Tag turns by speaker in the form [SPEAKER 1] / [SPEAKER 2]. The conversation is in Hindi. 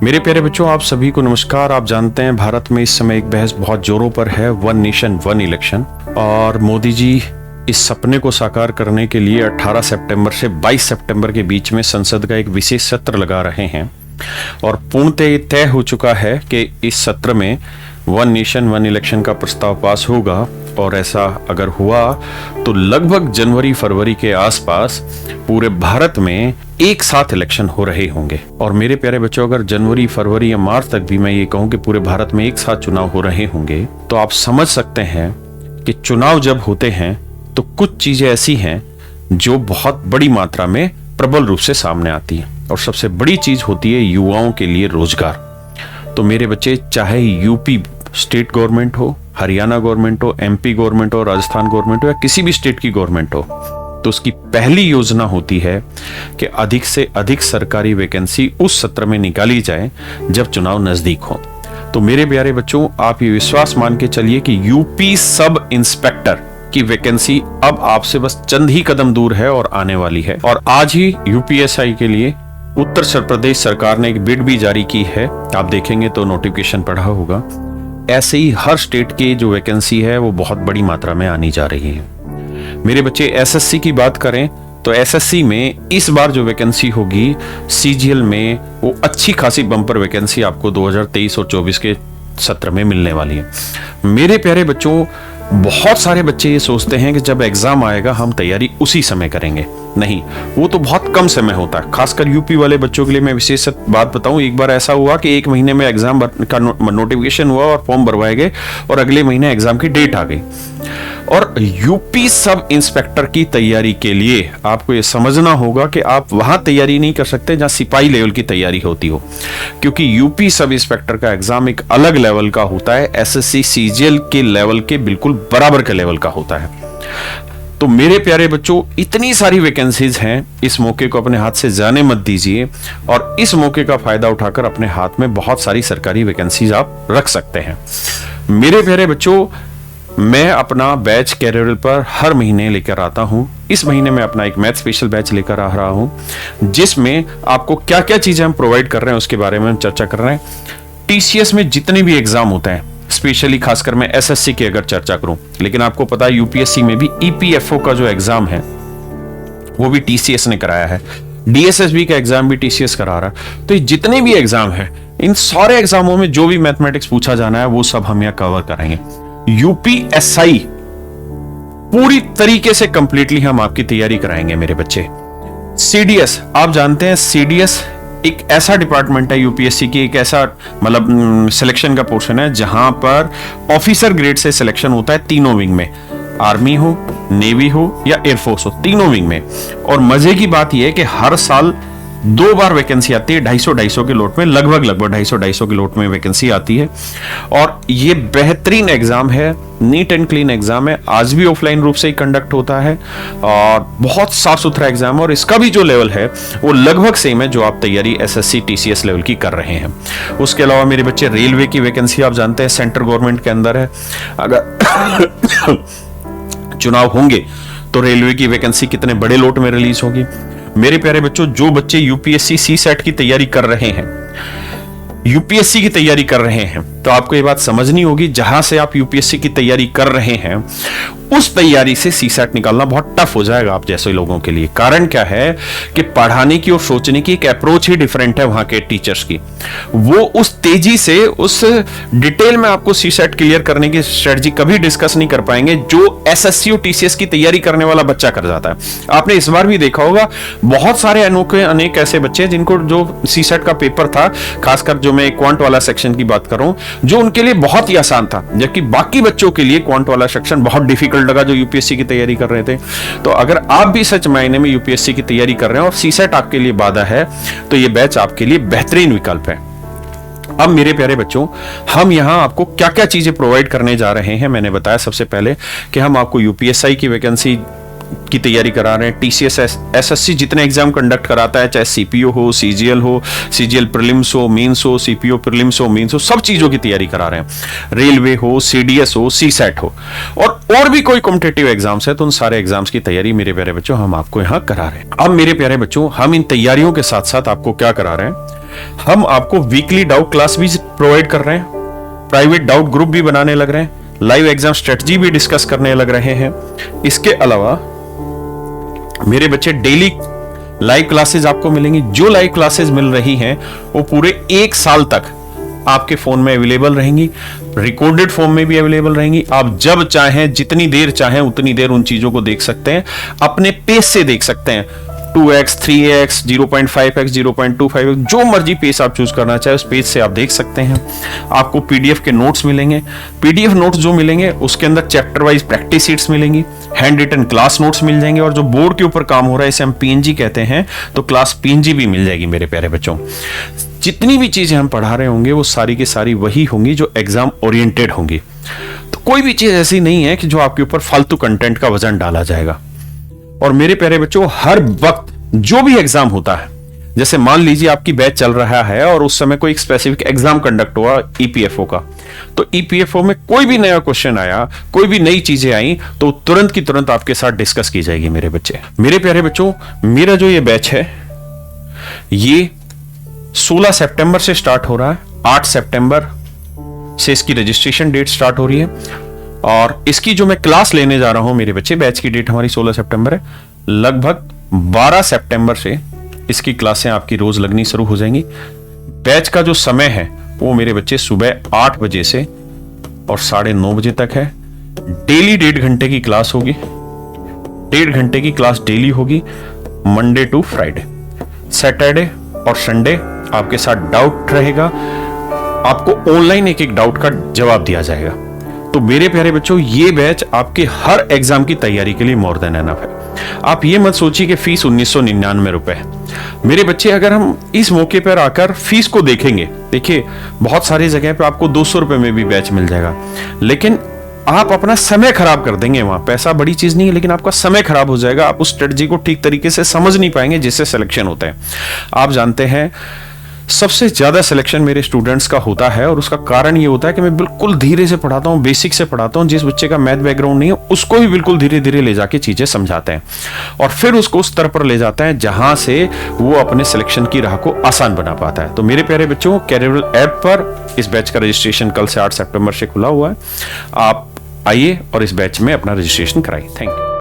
[SPEAKER 1] मेरे प्यारे बच्चों, आप सभी को नमस्कार। आप जानते हैं भारत में इस समय एक बहस बहुत जोरों पर है, वन नेशन वन इलेक्शन। और मोदी जी इस सपने को साकार करने के लिए 18 सितंबर से 22 सितंबर के बीच में संसद का एक विशेष सत्र लगा रहे हैं और पूर्णतः तय हो चुका है कि इस सत्र में वन नेशन वन इलेक्शन का प्रस्ताव पास होगा। और ऐसा अगर हुआ तो लगभग जनवरी फरवरी के आसपास पूरे भारत में एक साथ इलेक्शन हो रहे होंगे। और मेरे प्यारे बच्चों, अगर जनवरी फरवरी या मार्च तक भी मैं ये कहूं कि पूरे भारत में एक साथ चुनाव हो रहे होंगे, तो आप समझ सकते हैं कि चुनाव जब होते हैं तो कुछ चीजें ऐसी हैं जो बहुत बड़ी मात्रा में प्रबल रूप से सामने आती है। और सबसे बड़ी चीज होती है युवाओं के लिए रोजगार। तो मेरे बच्चे, चाहे यूपी स्टेट गवर्नमेंट हो, हरियाणा गवर्नमेंट हो, एमपी गवर्नमेंट हो, राजस्थान गवर्नमेंट हो या किसी भी स्टेट की गवर्नमेंट हो, तो उसकी पहली योजना होती है कि अधिक से अधिक सरकारी वैकेंसी उस सत्र में निकाली जाए जब चुनाव नजदीक हो। तो मेरे प्यारे बच्चों, आप ये विश्वास मान के चलिए कि यूपी सब इंस्पेक्टर की वैकेंसी अब आपसे बस चंद ही कदम दूर है और आने वाली है। और आज ही यूपीएसआई के लिए उत्तर प्रदेश सरकार ने एक बिड भी जारी की है। आप देखेंगे तो नोटिफिकेशन पढ़ा होगा। ऐसे ही हर स्टेट की जो वैकेंसी है वो बहुत बड़ी मात्रा में आनी जा रही है। मेरे बच्चे, एसएससी की बात करें तो एसएससी में इस बार जो वैकेंसी होगी सीजीएल में, वो अच्छी खासी बम्पर वैकेंसी आपको 2023 और 24 के सत्र में मिलने वाली है। मेरे प्यारे बच्चों, बहुत सारे बच्चे ये सोचते हैं कि जब एग्जाम आएगा हम तैयारी उसी समय करेंगे। नहीं, वो तो बहुत कम समय होता है। खासकर यूपी वाले बच्चों के लिए मैं विशेष बात बताऊं, एक बार ऐसा हुआ कि एक महीने में एग्जाम का नोटिफिकेशन हुआ और फॉर्म भरवाए गए और अगले महीने एग्जाम की डेट आ गई। और यूपी सब इंस्पेक्टर की तैयारी के लिए आपको ये समझना होगा कि आप वहां तैयारी नहीं कर सकते जहां सिपाही लेवल की तैयारी होती हो, क्योंकि यूपी सब इंस्पेक्टर का एग्जाम एक अलग लेवल का होता है। एसएससी सीजीएल के लेवल के बिल्कुल बराबर के लेवल का होता है। तो मेरे प्यारे बच्चों, इतनी सारी वैकेंसीज हैं, इस मौके को अपने हाथ से जाने मत दीजिए और इस मौके का फायदा उठाकर अपने हाथ में बहुत सारी सरकारी वैकेंसीज आप रख सकते हैं। मेरे प्यारे बच्चों, मैं अपना बैच कैरियर पर हर महीने लेकर आता हूं। इस महीने में अपना एक मैथ स्पेशल बैच लेकर आ रहा हूं, जिसमें आपको क्या क्या चीजें हम प्रोवाइड कर रहे हैं उसके बारे में हम चर्चा कर रहे हैं। टीसीएस में जितने भी एग्जाम होते हैं, स्पेशली खासकर मैं एसएससी की अगर चर्चा करूं, लेकिन आपको पता है यूपीएससी में भी ईपीएफओ का जो एग्जाम है वो भी टीसीएस ने कराया है। डीएसएसबी का एग्जाम भी टीसीएस करा रहा है। तो ये जितने भी एग्जाम है, इन सारे एग्जामों में जो भी मैथमेटिक्स पूछा जाना है वो सब हम यहां कवर करेंगे। यूपीएसआई पूरी तरीके से कंप्लीटली हम आपकी तैयारी कराएंगे मेरे बच्चे। सीडीएस, आप जानते हैं सीडीएस एक ऐसा डिपार्टमेंट है यूपीएससी की, एक ऐसा मतलब सिलेक्शन का पोर्शन है जहां पर ऑफिसर ग्रेड से सिलेक्शन होता है तीनों विंग में, आर्मी हो, नेवी हो या एयरफोर्स हो, तीनों विंग में। और मजे की बात यह है कि हर साल 2 बार वैकेंसी आती है, 250 के लोट में, लगभग 250 के लोट में वैकेंसी आती है। और ये बेहतरीन एग्जाम है, नीट एंड क्लीन एग्जाम है, आज भी ऑफलाइन रूप से ही कंडक्ट होता है और बहुत साफ सुथरा एग्जाम है। और इसका भी जो लेवल है वो लगभग सेम है जो आप तैयारी एसएससी टीसीएस लेवल की कर रहे हैं। उसके अलावा मेरे बच्चे, रेलवे की वैकेंसी आप जानते हैं सेंट्रल गवर्नमेंट के अंदर है। अगर चुनाव होंगे तो रेलवे की वैकेंसी कितने बड़े लोट में रिलीज होगी। मेरे प्यारे बच्चों, जो बच्चे यूपीएससी सीसेट की तैयारी कर रहे हैं, यूपीएससी की तैयारी कर रहे हैं, तो आपको ये बात समझनी होगी, जहां से आप यूपीएससी की तैयारी कर रहे हैं उस तैयारी से सीसेट निकालना बहुत टफ हो जाएगा आप जैसे लोगों के लिए। कारण क्या है कि पढ़ाने की और सोचने की एक अप्रोच ही डिफरेंट है वहां के टीचर्स की। वो उस तेजी से, उस डिटेल में आपको सीसेट क्लियर करने की स्ट्रेटजी कभी डिस्कस नहीं कर पाएंगे जो एसएससी और टीसीएस की तैयारी करने वाला बच्चा कर जाता है। आपने इस बार भी देखा होगा, बहुत सारे अनेक ऐसे बच्चे जिनको जो सीसेट का पेपर था, खासकर जो मैं क्वांट वाला सेक्शन की बात कर रहा हूं, जो उनके लिए बहुत ही आसान था, जबकि बाकी बच्चों के लिए क्वांट वाला सेक्शन बहुत डिफिकल्ट लगा जो यूपीएससी की तैयारी कर रहे थे। तो अगर आप भी सच मायने में यूपीएससी की तैयारी कर रहे हैं और सीसेट आपके लिए बाधा है, तो यह बैच आपके लिए बेहतरीन विकल्प है। अब मेरे प्यारे बच्चों, हम यहां आपको क्या क्या चीजें प्रोवाइड करने जा रहे हैं। मैंने बताया सबसे पहले कि हम आपको यूपीएसआई की वैकेंसी की तैयारी करा रहे हैं। टीसीएस एसएससी जितने एग्जाम कंडक्ट कराता है, चाहे सीपीओ हो, सीजीएल हो, सीजीएल प्रीलिम्स हो, मेंस हो, सीपीओ प्रीलिम्स हो, मेंस हो, सब चीजों की तैयारी करा रहे हैं। रेलवे हो, सीडीएस हो, सीसेट हो और भी कोई कॉम्पिटिटिव एग्जाम्स है, तो उन सारे एग्जाम्स की तैयारी मेरे प्यारे बच्चों हम आपको यहां करा रहे हैं। अब मेरे प्यारे बच्चों, हम इन तैयारियों के साथ साथ आपको क्या करा रहे हैं, हम आपको वीकली डाउट क्लास भी प्रोवाइड कर रहे हैं, प्राइवेट डाउट ग्रुप भी बनाने लग रहे हैं, लाइव एग्जाम स्ट्रेटजी भी डिस्कस करने लग रहे हैं। इसके अलावा मेरे बच्चे डेली लाइव क्लासेस आपको मिलेंगी। जो लाइव क्लासेस मिल रही हैं वो पूरे 1 साल तक आपके फोन में अवेलेबल रहेंगी, रिकॉर्डेड फॉर्म में भी अवेलेबल रहेंगी। आप जब चाहें, जितनी देर चाहें उतनी देर उन चीजों को देख सकते हैं, अपने पेस से देख सकते हैं। 2x, 3x, 0.5x, 0.25x, जो मर्जी पेस आप चूज करना चाहे उस पेज से आप देख सकते हैं। आपको पीडीएफ के नोट्स मिलेंगे। पीडीएफ नोट्स जो मिलेंगे उसके अंदर चैप्टर वाइज प्रैक्टिस शीट्स मिलेंगी, हैंड रिटन क्लास नोट्स मिल जाएंगे, और जो बोर्ड के ऊपर काम हो रहा है इसे हम पीएनजी कहते हैं, तो क्लास पीएनजी भी मिल जाएगी मेरे प्यारे बच्चों। जितनी भी चीजें हम पढ़ा रहे होंगे वो सारी की सारी वही होंगी जो एग्जाम ओरिएंटेड होंगी। तो कोई भी चीज ऐसी नहीं है कि जो आपके ऊपर फालतू कंटेंट का वजन डाला जाएगा। और मेरे प्यारे बच्चों, हर वक्त जो भी एग्जाम होता है, जैसे मान लीजिए आपकी बैच चल रहा है और उस समय कोई एक स्पेसिफिक एग्जाम कंडक्ट हुआ ईपीएफओ का, तो ईपीएफओ में कोई भी नया क्वेश्चन आया, कोई भी नई चीजें आई, तो तुरंत की तुरंत आपके साथ डिस्कस की जाएगी मेरे बच्चे। मेरे प्यारे बच्चों, मेरा जो ये बैच है ये 16 सितंबर से स्टार्ट हो रहा है। 8 सितंबर से इसकी रजिस्ट्रेशन डेट स्टार्ट हो रही है, और इसकी जो मैं क्लास लेने जा रहा हूं मेरे बच्चे, बैच की डेट हमारी 16 सितंबर है, लगभग 12 सितंबर से इसकी क्लासें आपकी रोज लगनी शुरू हो जाएंगी। बैच का जो समय है वो मेरे बच्चे सुबह 8 बजे से और 9:30 बजे तक है। डेली 1.5 घंटे की क्लास होगी, 1.5 घंटे की क्लास डेली होगी, मंडे टू फ्राइडे। सैटरडे और संडे आपके साथ डाउट रहेगा, आपको ऑनलाइन एक एक डाउट का जवाब दिया जाएगा। तो मेरे प्यारे बच्चों, ये बैच आपके हर एग्जाम की तैयारी के लिए मोर देन एनफ है। आप ये मत सोचिए कि फीस 1999 रुपए है। मेरे बच्चे, अगर हम इस मौके पर आकर फीस को देखेंगे, देखिए बहुत सारी जगह पे आपको 200 रुपए में भी बैच मिल जाएगा, लेकिन आप अपना समय खराब कर देंगे। वहां पैसा बड़ी चीज नहीं है, लेकिन आपका समय खराब हो जाएगा। आप उस स्ट्रेटजी को ठीक तरीके से समझ नहीं पाएंगे जिससे सिलेक्शन होता है। आप जानते हैं सबसे ज्यादा सिलेक्शन मेरे स्टूडेंट्स का होता है, और उसका कारण ये होता है कि मैं बिल्कुल धीरे से पढ़ाता हूँ, बेसिक से पढ़ाता हूँ। जिस बच्चे का मैथ बैकग्राउंड नहीं है उसको भी बिल्कुल धीरे धीरे ले जाके चीजें समझाते हैं, और फिर उसको उस स्तर पर ले जाते हैं जहां से वो अपने सिलेक्शन की राह को आसान बना पाता है। तो मेरे प्यारे बच्चों, कैरियर ऐप पर इस बैच का रजिस्ट्रेशन कल से 8 सितंबर से खुला हुआ है। आप आइए और इस बैच में अपना रजिस्ट्रेशन कराइए। Thank you.